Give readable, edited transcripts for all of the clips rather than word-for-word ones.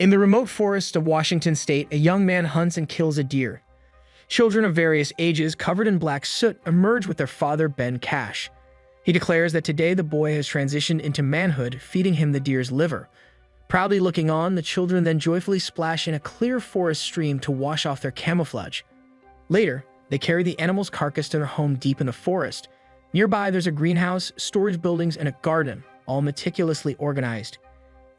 In the remote forests of Washington state, a young man hunts and kills a deer. Children of various ages, covered in black soot, emerge with their father, Ben Cash. He declares that today the boy has transitioned into manhood, feeding him the deer's liver. Proudly looking on, the children then joyfully splash in a clear forest stream to wash off their camouflage. Later, they carry the animal's carcass to their home deep in the forest. Nearby, there's a greenhouse, storage buildings, and a garden, all meticulously organized.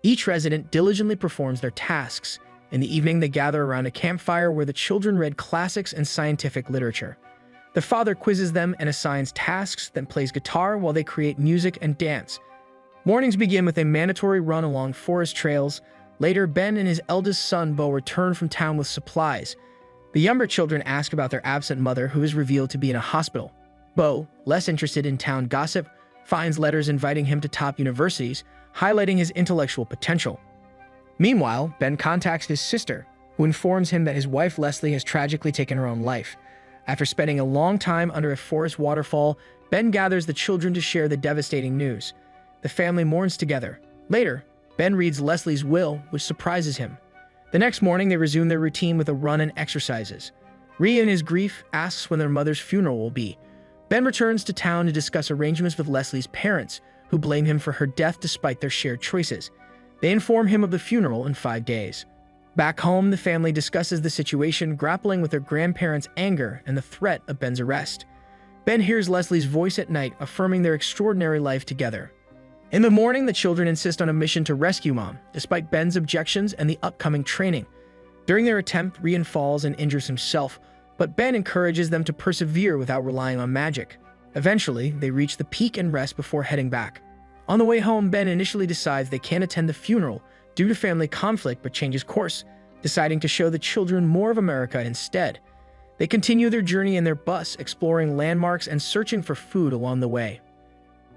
Each resident diligently performs their tasks. In the evening, they gather around a campfire where the children read classics and scientific literature. The father quizzes them and assigns tasks, then plays guitar while they create music and dance. Mornings begin with a mandatory run along forest trails. Later, Ben and his eldest son, Bo, return from town with supplies. The younger children ask about their absent mother, who is revealed to be in a hospital. Bo, less interested in town gossip, finds letters inviting him to top universities, highlighting his intellectual potential. Meanwhile, Ben contacts his sister, who informs him that his wife Leslie has tragically taken her own life. After spending a long time under a forest waterfall, Ben gathers the children to share the devastating news. The family mourns together. Later, Ben reads Leslie's will, which surprises him. The next morning, they resume their routine with a run and exercises. Rhea, in his grief, asks when their mother's funeral will be. Ben returns to town to discuss arrangements with Leslie's parents, who blame him for her death despite their shared choices. They inform him of the funeral in 5 days. Back home, the family discusses the situation, grappling with their grandparents' anger and the threat of Ben's arrest. Ben hears Leslie's voice at night, affirming their extraordinary life together. In the morning, the children insist on a mission to rescue Mom, despite Ben's objections and the upcoming training. During their attempt, Ryan falls and injures himself, but Ben encourages them to persevere without relying on magic. Eventually, they reach the peak and rest before heading back. On the way home, Ben initially decides they can't attend the funeral due to family conflict, but changes course, deciding to show the children more of America instead. They continue their journey in their bus, exploring landmarks and searching for food along the way.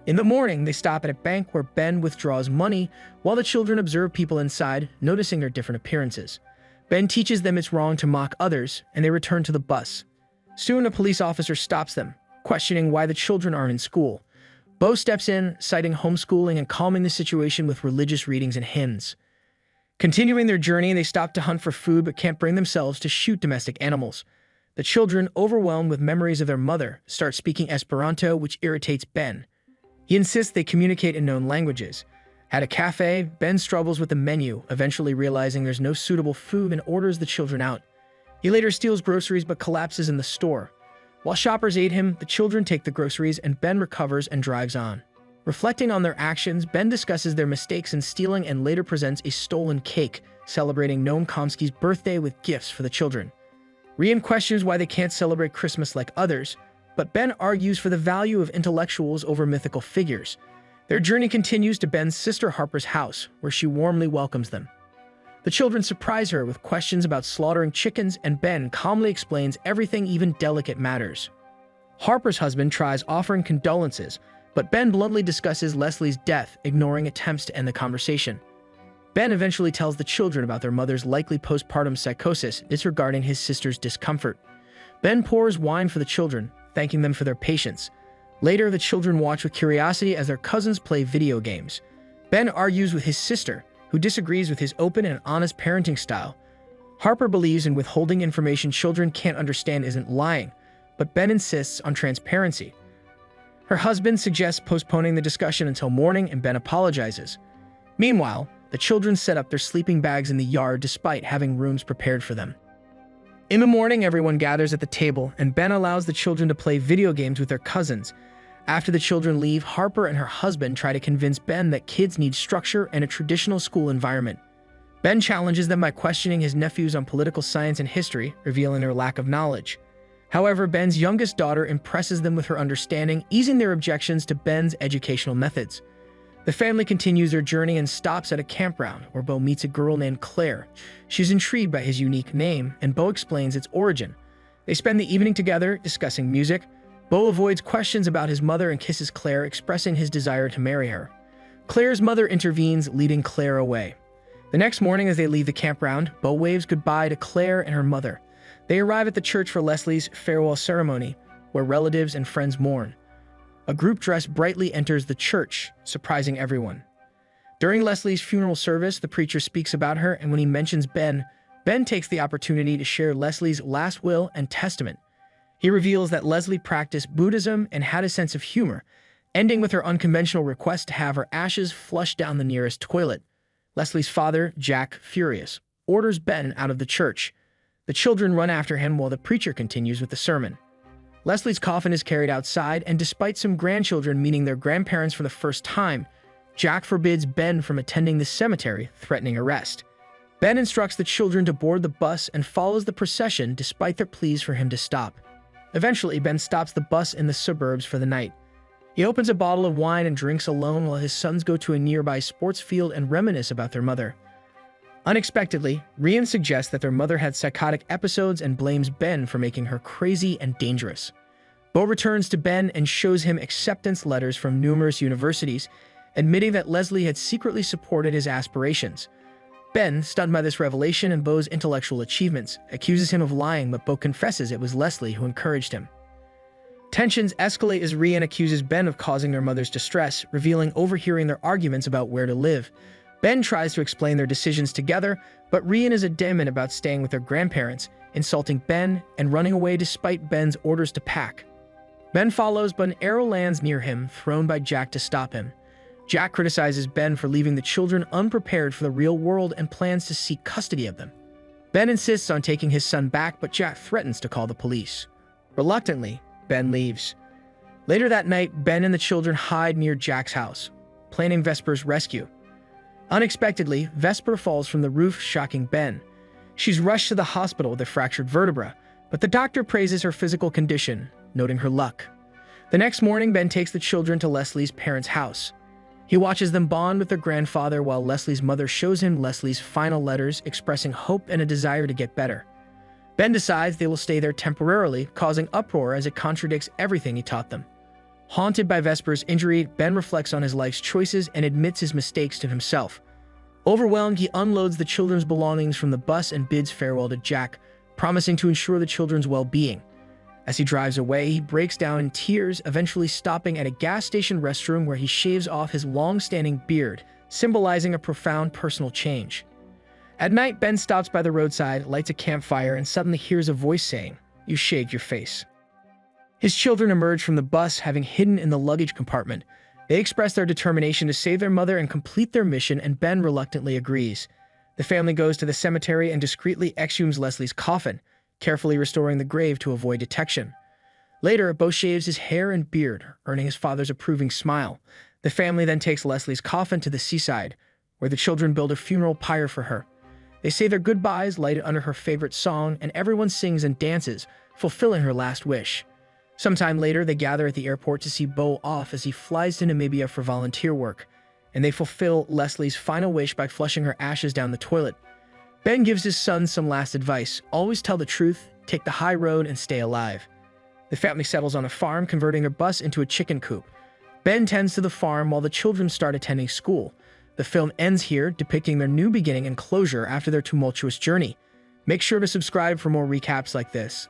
In the morning, they stop at a bank where Ben withdraws money while the children observe people inside, noticing their different appearances. Ben teaches them it's wrong to mock others, and they return to the bus. Soon, a police officer stops them, questioning why the children aren't in school. Bo steps in, citing homeschooling and calming the situation with religious readings and hymns. Continuing their journey, they stop to hunt for food but can't bring themselves to shoot domestic animals. The children, overwhelmed with memories of their mother, start speaking Esperanto, which irritates Ben. He insists they communicate in known languages. At a cafe, Ben struggles with the menu, eventually realizing there's no suitable food and orders the children out. He later steals groceries but collapses in the store. While shoppers aid him, the children take the groceries and Ben recovers and drives on. Reflecting on their actions, Ben discusses their mistakes in stealing and later presents a stolen cake, celebrating Noam Chomsky's birthday with gifts for the children. Ryan questions why they can't celebrate Christmas like others, but Ben argues for the value of intellectuals over mythical figures. Their journey continues to Ben's sister Harper's house, where she warmly welcomes them. The children surprise her with questions about slaughtering chickens, and Ben calmly explains everything, even delicate matters. Harper's husband tries offering condolences, but Ben bluntly discusses Leslie's death, ignoring attempts to end the conversation. Ben eventually tells the children about their mother's likely postpartum psychosis, disregarding his sister's discomfort. Ben pours wine for the children, thanking them for their patience. Later, the children watch with curiosity as their cousins play video games. Ben argues with his sister, who disagrees with his open and honest parenting style. Harper believes in withholding information children can't understand isn't lying, but Ben insists on transparency. Her husband suggests postponing the discussion until morning, and Ben apologizes. Meanwhile, the children set up their sleeping bags in the yard despite having rooms prepared for them. In the morning, everyone gathers at the table, and Ben allows the children to play video games with their cousins. After the children leave, Harper and her husband try to convince Ben that kids need structure and a traditional school environment. Ben challenges them by questioning his nephews on political science and history, revealing their lack of knowledge. However, Ben's youngest daughter impresses them with her understanding, easing their objections to Ben's educational methods. The family continues their journey and stops at a campground where Bo meets a girl named Claire. She's intrigued by his unique name, and Bo explains its origin. They spend the evening together, discussing music. Bo avoids questions about his mother and kisses Claire, expressing his desire to marry her. Claire's mother intervenes, leading Claire away. The next morning, as they leave the campground, Bo waves goodbye to Claire and her mother. They arrive at the church for Leslie's farewell ceremony, where relatives and friends mourn. A group dressed brightly enters the church, surprising everyone. During Leslie's funeral service, the preacher speaks about her, and when he mentions Ben, Ben takes the opportunity to share Leslie's last will and testament. He reveals that Leslie practiced Buddhism and had a sense of humor, ending with her unconventional request to have her ashes flushed down the nearest toilet. Leslie's father, Jack, furious, orders Ben out of the church. The children run after him while the preacher continues with the sermon. Leslie's coffin is carried outside, and despite some grandchildren meeting their grandparents for the first time, Jack forbids Ben from attending the cemetery, threatening arrest. Ben instructs the children to board the bus and follows the procession despite their pleas for him to stop. Eventually, Ben stops the bus in the suburbs for the night. He opens a bottle of wine and drinks alone while his sons go to a nearby sports field and reminisce about their mother. Unexpectedly, Ryan suggests that their mother had psychotic episodes and blames Ben for making her crazy and dangerous. Bo returns to Ben and shows him acceptance letters from numerous universities, admitting that Leslie had secretly supported his aspirations. Ben, stunned by this revelation and Bo's intellectual achievements, accuses him of lying, but Bo confesses it was Leslie who encouraged him. Tensions escalate as Ryan accuses Ben of causing their mother's distress, revealing overhearing their arguments about where to live. Ben tries to explain their decisions together, but Ryan is adamant about staying with their grandparents, insulting Ben and running away despite Ben's orders to pack. Ben follows, but an arrow lands near him, thrown by Jack to stop him. Jack criticizes Ben for leaving the children unprepared for the real world and plans to seek custody of them. Ben insists on taking his son back, but Jack threatens to call the police. Reluctantly, Ben leaves. Later that night, Ben and the children hide near Jack's house, planning Vesper's rescue. Unexpectedly, Vesper falls from the roof, shocking Ben. She's rushed to the hospital with a fractured vertebra, but the doctor praises her physical condition, noting her luck. The next morning, Ben takes the children to Leslie's parents' house. He watches them bond with their grandfather while Leslie's mother shows him Leslie's final letters expressing hope and a desire to get better. Ben decides they will stay there temporarily, causing uproar as it contradicts everything he taught them. Haunted by Vesper's injury, Ben reflects on his life's choices and admits his mistakes to himself. Overwhelmed, he unloads the children's belongings from the bus and bids farewell to Jack, promising to ensure the children's well-being. As he drives away, he breaks down in tears, eventually stopping at a gas station restroom where he shaves off his long-standing beard, symbolizing a profound personal change. At night, Ben stops by the roadside, lights a campfire, and suddenly hears a voice saying, "You shaved your face." His children emerge from the bus, having hidden in the luggage compartment. They express their determination to save their mother and complete their mission, and Ben reluctantly agrees. The family goes to the cemetery and discreetly exhumes Leslie's coffin, carefully restoring the grave to avoid detection. Later, Bo shaves his hair and beard, earning his father's approving smile. The family then takes Leslie's coffin to the seaside, where the children build a funeral pyre for her. They say their goodbyes, light it under her favorite song, and everyone sings and dances, fulfilling her last wish. Sometime later, they gather at the airport to see Bo off as he flies to Namibia for volunteer work, and they fulfill Leslie's final wish by flushing her ashes down the toilet. Ben gives his son some last advice: always tell the truth, take the high road, and stay alive. The family settles on a farm, converting their bus into a chicken coop. Ben tends to the farm while the children start attending school. The film ends here, depicting their new beginning and closure after their tumultuous journey. Make sure to subscribe for more recaps like this.